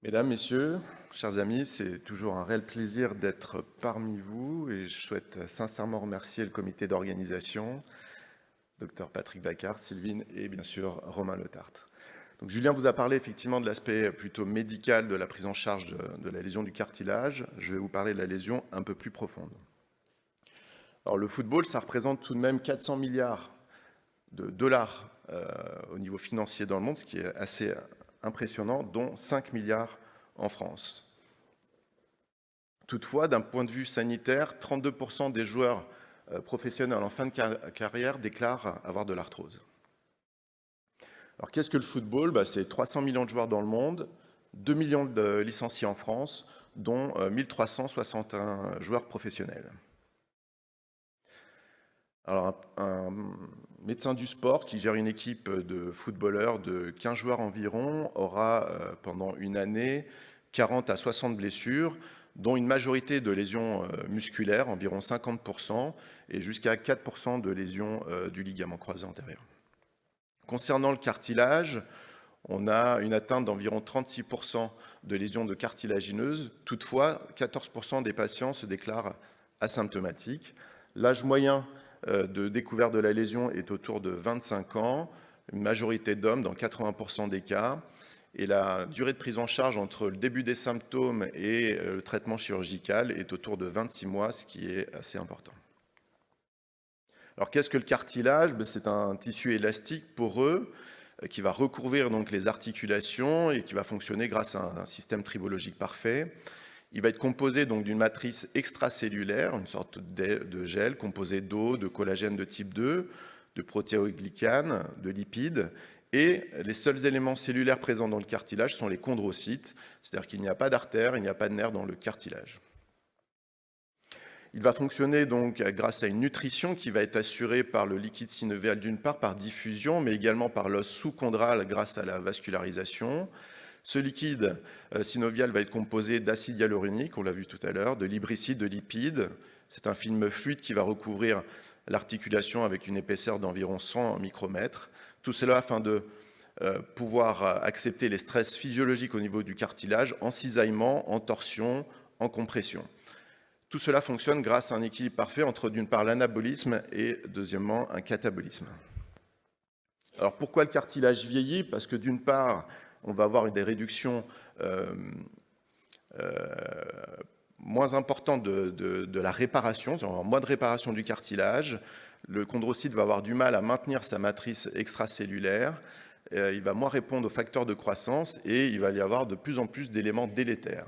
Mesdames, Messieurs, chers amis, c'est toujours un réel plaisir d'être parmi vous et je souhaite sincèrement remercier le comité d'organisation, Dr Patrick Bacard, Sylvine et bien sûr Romain Letartre. Donc, Julien vous a parlé effectivement de l'aspect plutôt médical de la prise en charge de la lésion du cartilage. Je vais vous parler de la lésion un peu plus profonde. Alors, le football, ça représente tout de même 400 milliards de dollars au niveau financier dans le monde, ce qui est assez impressionnant, dont 5 milliards en France. Toutefois, d'un point de vue sanitaire, 32% des joueurs professionnels en fin de carrière déclarent avoir de l'arthrose. Alors qu'est-ce que le football? C'est 300 millions de joueurs dans le monde, 2 millions de licenciés en France, dont 1361 joueurs professionnels. Alors, un médecin du sport qui gère une équipe de footballeurs de 15 joueurs environ aura pendant une année 40 à 60 blessures, dont une majorité de lésions musculaires, environ 50%, et jusqu'à 4% de lésions du ligament croisé antérieur. Concernant le cartilage, on a une atteinte d'environ 36% de lésions de cartilagineuses. Toutefois, 14% des patients se déclarent asymptomatiques. L'âge moyen de découverte de la lésion est autour de 25 ans, une majorité d'hommes dans 80% des cas, et la durée de prise en charge entre le début des symptômes et le traitement chirurgical est autour de 26 mois, ce qui est assez important. Alors qu'est-ce que le cartilage? C'est un tissu élastique poreux qui va recouvrir donc les articulations et qui va fonctionner grâce à un système tribologique parfait. Il va être composé donc d'une matrice extracellulaire, une sorte de gel composé d'eau, de collagène de type 2, de protéoglycanes, de lipides, et les seuls éléments cellulaires présents dans le cartilage sont les chondrocytes, c'est-à-dire qu'il n'y a pas d'artère, il n'y a pas de nerf dans le cartilage. Il va fonctionner donc grâce à une nutrition qui va être assurée par le liquide synovial d'une part par diffusion, mais également par l'os sous-chondral grâce à la vascularisation. Ce liquide synovial va être composé d'acide hyaluronique, on l'a vu tout à l'heure, de lubricides, de lipides. C'est un film fluide qui va recouvrir l'articulation avec une épaisseur d'environ 100 micromètres. Tout cela afin de pouvoir accepter les stress physiologiques au niveau du cartilage en cisaillement, en torsion, en compression. Tout cela fonctionne grâce à un équilibre parfait entre, d'une part, l'anabolisme et, deuxièmement, un catabolisme. Alors, pourquoi le cartilage vieillit? Parce que, d'une part, on va avoir des réductions moins importantes de la réparation, on va avoir moins de réparation du cartilage. Le chondrocyte va avoir du mal à maintenir sa matrice extracellulaire, il va moins répondre aux facteurs de croissance et il va y avoir de plus en plus d'éléments délétères.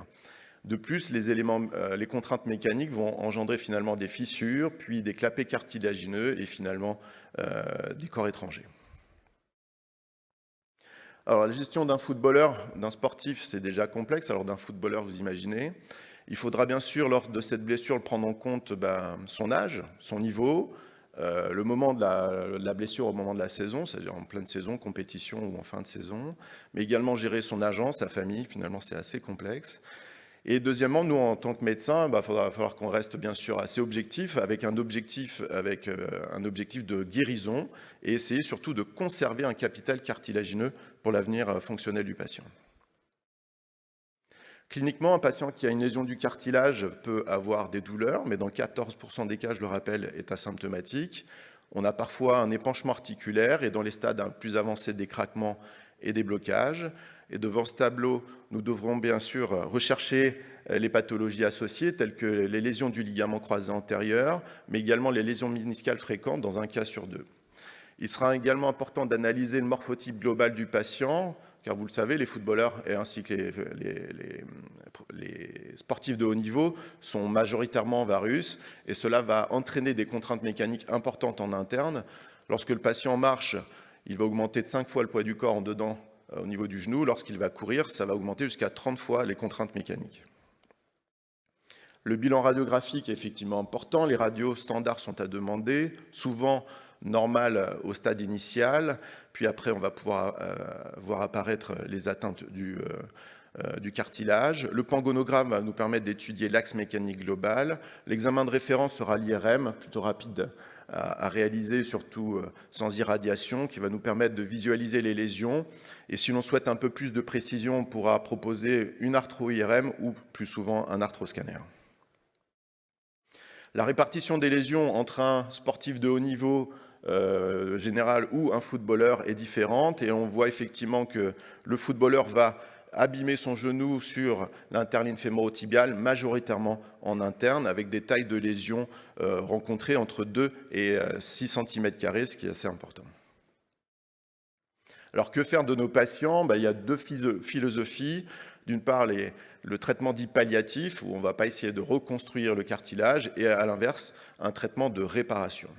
De plus, les contraintes mécaniques vont engendrer finalement des fissures, puis des clapets cartilagineux et finalement des corps étrangers. Alors, la gestion d'un footballeur, d'un sportif, c'est déjà complexe. Alors, d'un footballeur, vous imaginez. Il faudra bien sûr, lors de cette blessure, prendre en compte son âge, son niveau, le moment de la blessure au moment de la saison, c'est-à-dire en pleine saison, compétition ou en fin de saison, mais également gérer son agent, sa famille. Finalement, c'est assez complexe. Et deuxièmement, nous, en tant que médecins, il va falloir qu'on reste bien sûr assez objectif, avec un objectif de guérison, et essayer surtout de conserver un capital cartilagineux pour l'avenir fonctionnel du patient. Cliniquement, un patient qui a une lésion du cartilage peut avoir des douleurs, mais dans 14% des cas, je le rappelle, est asymptomatique. On a parfois un épanchement articulaire et dans les stades plus avancés des craquements et des blocages. Et devant ce tableau, nous devrons bien sûr rechercher les pathologies associées, telles que les lésions du ligament croisé antérieur, mais également les lésions méniscales fréquentes dans un cas sur deux. Il sera également important d'analyser le morphotype global du patient, car vous le savez, les footballeurs et ainsi que les sportifs de haut niveau sont majoritairement varus, et cela va entraîner des contraintes mécaniques importantes en interne. Lorsque le patient marche, il va augmenter de 5 fois le poids du corps en dedans au niveau du genou. Lorsqu'il va courir, ça va augmenter jusqu'à 30 fois les contraintes mécaniques. Le bilan radiographique est effectivement important. Les radios standards sont à demander. Souvent, normale au stade initial, puis après on va pouvoir voir apparaître les atteintes du cartilage. Le pangonogramme va nous permettre d'étudier l'axe mécanique global. L'examen de référence sera l'IRM, plutôt rapide à réaliser, surtout sans irradiation, qui va nous permettre de visualiser les lésions. Et si l'on souhaite un peu plus de précision, on pourra proposer une arthro-IRM ou plus souvent un arthroscanner. La répartition des lésions entre un sportif de haut niveau général ou un footballeur est différente, et on voit effectivement que le footballeur va abîmer son genou sur l'interline fémoro-tibiale, majoritairement en interne, avec des tailles de lésions rencontrées entre 2 et 6 cm², ce qui est assez important. Alors que faire de nos patients? Il y a deux philosophies. D'une part, le traitement dit palliatif, où on ne va pas essayer de reconstruire le cartilage, et à l'inverse, un traitement de réparation.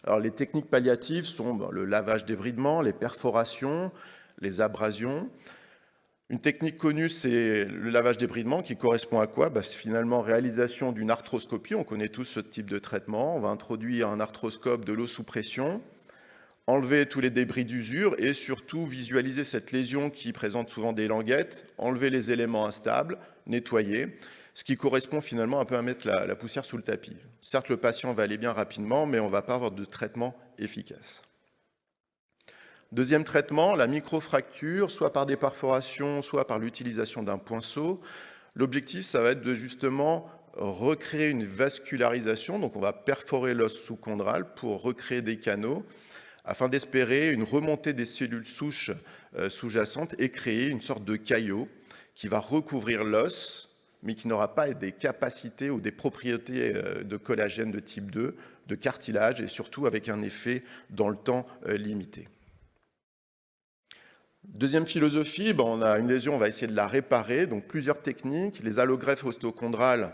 Alors, les techniques palliatives sont le lavage débridement, les perforations, les abrasions. Une technique connue, c'est le lavage débridement, qui correspond à quoi? C'est finalement réalisation d'une arthroscopie. On connaît tous ce type de traitement. On va introduire un arthroscope, de l'eau sous pression, enlever tous les débris d'usure et surtout visualiser cette lésion qui présente souvent des languettes, enlever les éléments instables, nettoyer, ce qui correspond finalement un peu à mettre la poussière sous le tapis. Certes, le patient va aller bien rapidement, mais on ne va pas avoir de traitement efficace. Deuxième traitement, la microfracture, soit par des perforations, soit par l'utilisation d'un pinceau. L'objectif, ça va être de justement recréer une vascularisation, donc on va perforer l'os sous-chondral pour recréer des canaux, afin d'espérer une remontée des cellules souches sous-jacentes et créer une sorte de caillot qui va recouvrir l'os, mais qui n'aura pas des capacités ou des propriétés de collagène de type 2, de cartilage, et surtout avec un effet dans le temps limité. Deuxième philosophie, on a une lésion, on va essayer de la réparer, donc plusieurs techniques. Les allogreffes ostéochondrales,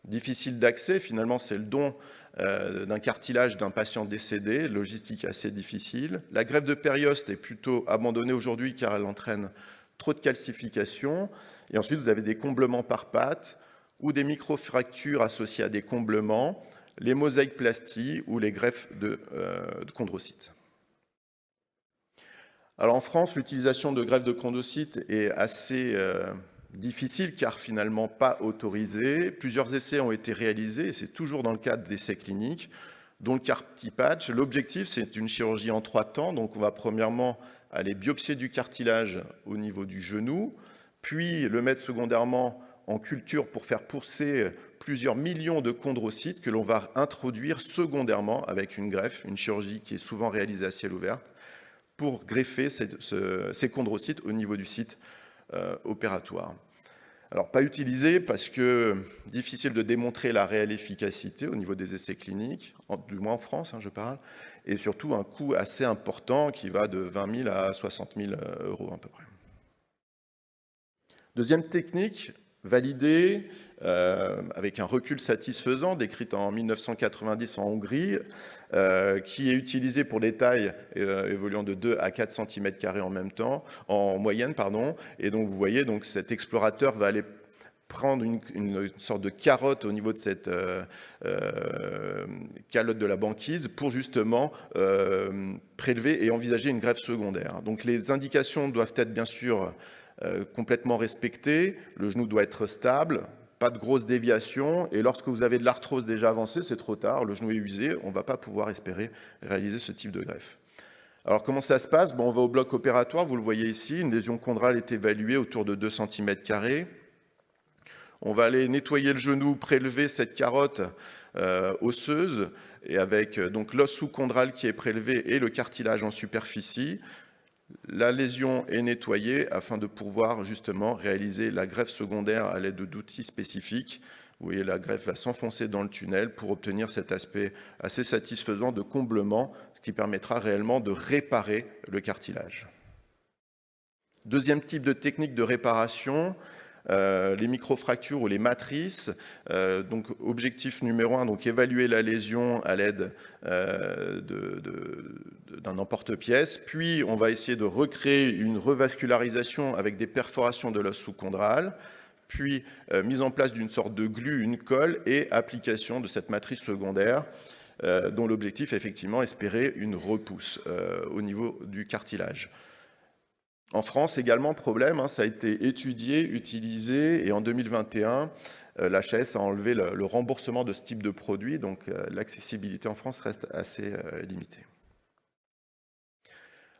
difficiles d'accès, finalement c'est le don d'un cartilage d'un patient décédé, logistique assez difficile. La greffe de périoste est plutôt abandonnée aujourd'hui car elle entraîne trop de calcification. Et ensuite vous avez des comblements par patte ou des microfractures associées à des comblements, les mosaïques-plasties ou les greffes de chondrocytes. Alors en France, l'utilisation de greffe de chondrocytes est assez difficile car finalement pas autorisée. Plusieurs essais ont été réalisés, et c'est toujours dans le cadre d'essais cliniques, dont le CartiPatch. L'objectif, c'est une chirurgie en 3 temps. Donc on va premièrement aller biopsier du cartilage au niveau du genou, puis le mettre secondairement en culture pour faire pousser plusieurs millions de chondrocytes que l'on va introduire secondairement avec une greffe, une chirurgie qui est souvent réalisée à ciel ouvert, pour greffer ces chondrocytes au niveau du site opératoire. Alors, pas utilisé parce que difficile de démontrer la réelle efficacité au niveau des essais cliniques, du moins en France, je parle, et surtout un coût assez important qui va de 20 000 à 60 000 euros à peu près. Deuxième technique, validée avec un recul satisfaisant, décrite en 1990 en Hongrie, qui est utilisée pour des tailles évoluant de 2 à 4 cm² en moyenne. Et donc vous voyez, donc, cet explorateur va aller prendre une sorte de carotte au niveau de cette calotte de la banquise pour justement prélever et envisager une greffe secondaire. Donc les indications doivent être bien sûr complètement respectées, le genou doit être stable, pas de grosses déviations, et lorsque vous avez de l'arthrose déjà avancée, c'est trop tard, le genou est usé, on ne va pas pouvoir espérer réaliser ce type de greffe. Alors comment ça se passe? On va au bloc opératoire, vous le voyez ici, une lésion chondrale est évaluée autour de 2 cm². On va aller nettoyer le genou, prélever cette carotte osseuse, et avec donc l'os sous-chondral qui est prélevé et le cartilage en superficie. La lésion est nettoyée afin de pouvoir justement réaliser la greffe secondaire à l'aide d'outils spécifiques. Vous voyez, la greffe va s'enfoncer dans le tunnel pour obtenir cet aspect assez satisfaisant de comblement, ce qui permettra réellement de réparer le cartilage. Deuxième type de technique de réparation, les microfractures ou les matrices. Donc, objectif numéro 1, donc évaluer la lésion à l'aide d'un emporte-pièce. Puis, on va essayer de recréer une revascularisation avec des perforations de l'os sous-chondral. Puis, mise en place d'une sorte de glu, une colle, et application de cette matrice secondaire. dont l'objectif est effectivement espérer une repousse au niveau du cartilage. En France également, problème, hein, ça a été étudié, utilisé, et en 2021, l'HAS a enlevé le remboursement de ce type de produit, donc l'accessibilité en France reste assez limitée.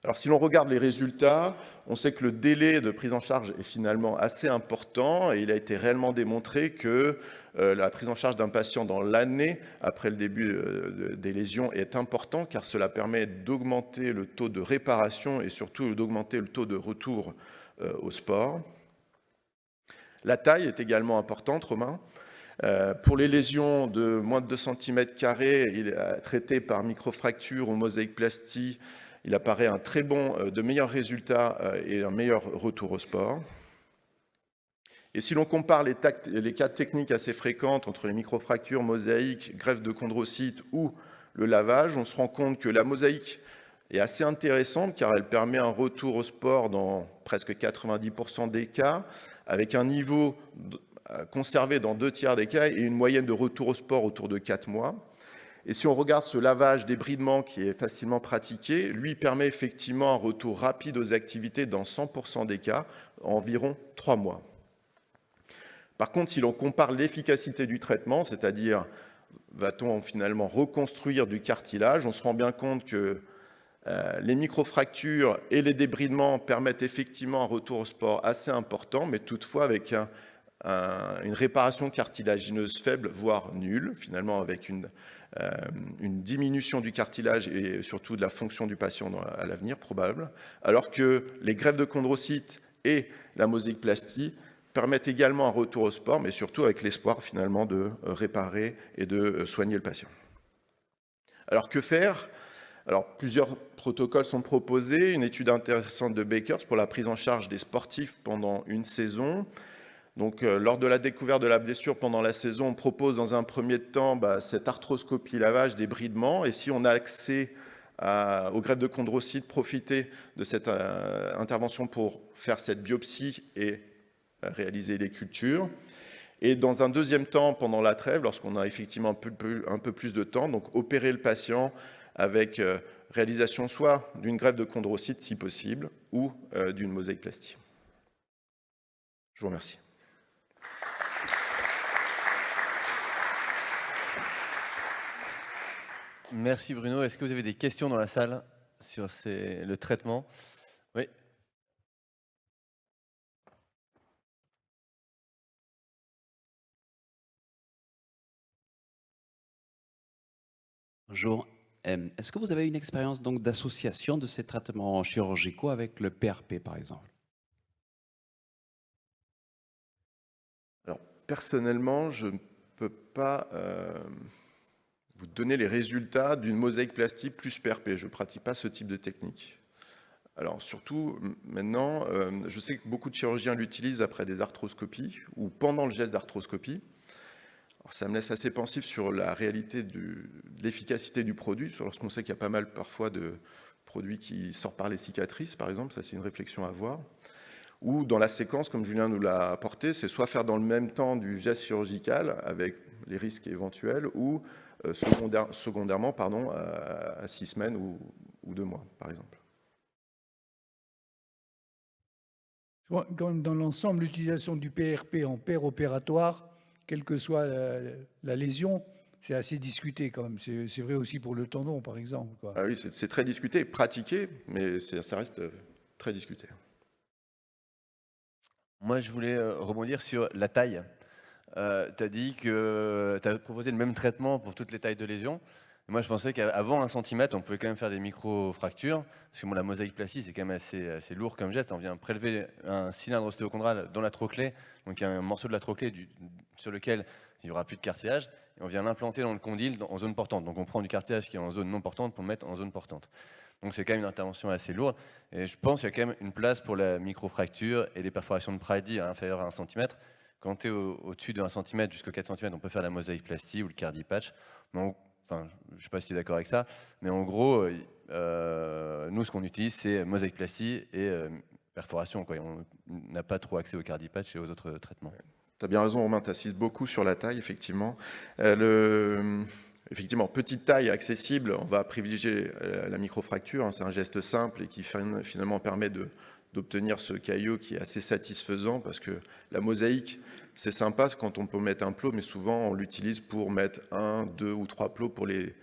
Alors si l'on regarde les résultats, on sait que le délai de prise en charge est finalement assez important et il a été réellement démontré que la prise en charge d'un patient dans l'année après le début des lésions est important car cela permet d'augmenter le taux de réparation et surtout d'augmenter le taux de retour au sport. La taille est également importante, Romain. Pour les lésions de moins de 2 cm², il est traité par microfracture ou mosaïque-plastie. Il apparaît de meilleurs résultats et un meilleur retour au sport. Et si l'on compare les cas techniques assez fréquentes entre les microfractures, mosaïques, greffe de chondrocytes ou le lavage, on se rend compte que la mosaïque est assez intéressante car elle permet un retour au sport dans presque 90% des cas, avec un niveau conservé dans 2/3 des cas et une moyenne de retour au sport autour de 4 mois. Et si on regarde ce lavage débridement qui est facilement pratiqué, lui permet effectivement un retour rapide aux activités dans 100% des cas, en environ 3 mois. Par contre, si l'on compare l'efficacité du traitement, c'est-à-dire va-t-on finalement reconstruire du cartilage, on se rend bien compte que les microfractures et les débridements permettent effectivement un retour au sport assez important, mais toutefois avec une réparation cartilagineuse faible, voire nulle, finalement avec une diminution du cartilage et surtout de la fonction du patient à l'avenir probable, alors que les greffes de chondrocytes et la mosaïque-plastie permettent également un retour au sport, mais surtout avec l'espoir finalement de réparer et de soigner le patient. Alors que faire ? Alors plusieurs protocoles sont proposés, une étude intéressante de Bakers pour la prise en charge des sportifs pendant une saison. Donc, lors de la découverte de la blessure pendant la saison, on propose dans un premier temps cette arthroscopie lavage, débridement. Et si on a accès aux greffes de chondrocytes, profiter de cette intervention pour faire cette biopsie et réaliser les cultures. Et dans un deuxième temps, pendant la trêve, lorsqu'on a effectivement un peu plus de temps, donc opérer le patient avec réalisation soit d'une greffe de chondrocytes si possible, ou d'une mosaïque-plastie. Je vous remercie. Merci Bruno. Est-ce que vous avez des questions dans la salle sur le traitement? Oui. Bonjour. Est-ce que vous avez une expérience donc d'association de ces traitements chirurgicaux avec le PRP par exemple? Alors, personnellement, je ne peux pas vous donner les résultats d'une mosaïque-plastie plus PRP. Je ne pratique pas ce type de technique. Alors, surtout, maintenant, je sais que beaucoup de chirurgiens l'utilisent après des arthroscopies ou pendant le geste d'arthroscopie. Alors, ça me laisse assez pensif sur la réalité de l'efficacité du produit, lorsqu'on sait qu'il y a pas mal parfois de produits qui sortent par les cicatrices, par exemple. Ça, c'est une réflexion à avoir. Ou dans la séquence, comme Julien nous l'a apporté, c'est soit faire dans le même temps du geste chirurgical avec les risques éventuels, ou secondairement à 6 semaines ou 2 mois, par exemple. Quand même, dans l'ensemble, l'utilisation du PRP en paire opératoire, quelle que soit la lésion, c'est assez discuté quand même. C'est vrai aussi pour le tendon, par exemple, quoi. Ah oui, c'est très discuté, pratiqué, mais ça reste très discuté. Moi, je voulais rebondir sur la taille. Tu as dit que tu as proposé le même traitement pour toutes les tailles de lésions. Moi, je pensais qu'avant 1 cm, on pouvait quand même faire des micro-fractures. Parce que la mosaïque-plastie, c'est quand même assez lourd comme geste. On vient prélever un cylindre ostéochondral dans la trochlée, donc un morceau de la trochlée sur lequel il n'y aura plus de cartilage, et on vient l'implanter dans le condyle en zone portante. Donc on prend du cartilage qui est en zone non portante pour le mettre en zone portante. Donc c'est quand même une intervention assez lourde. Et je pense qu'il y a quand même une place pour la microfracture et les perforations de Brady à inférieur à 1 cm. Quand tu es au-dessus de 1 cm jusqu'à 4 cm, on peut faire la mosaïque-plastie ou le cardi-patch. Enfin, je ne sais pas si tu es d'accord avec ça, mais en gros, nous, ce qu'on utilise, c'est mosaïque-plastie et perforation, quoi. On n'a pas trop accès au cardi-patch et aux autres traitements. Tu as bien raison, Romain, tu insistes beaucoup sur la taille, effectivement. effectivement, petite taille accessible, on va privilégier la microfracture. Hein, c'est un geste simple et qui finalement permet d'obtenir ce caillot qui est assez satisfaisant, parce que la mosaïque, c'est sympa quand on peut mettre un plot, mais souvent on l'utilise pour mettre 1, 2 ou 3 plots pour les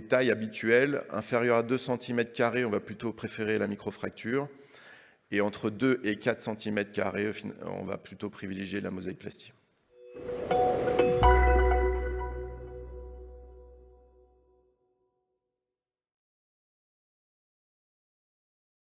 tailles habituelles. Inférieures à 2 cm², on va plutôt préférer la microfracture. Et entre 2 et 4 cm², on va plutôt privilégier la mosaïque plastique.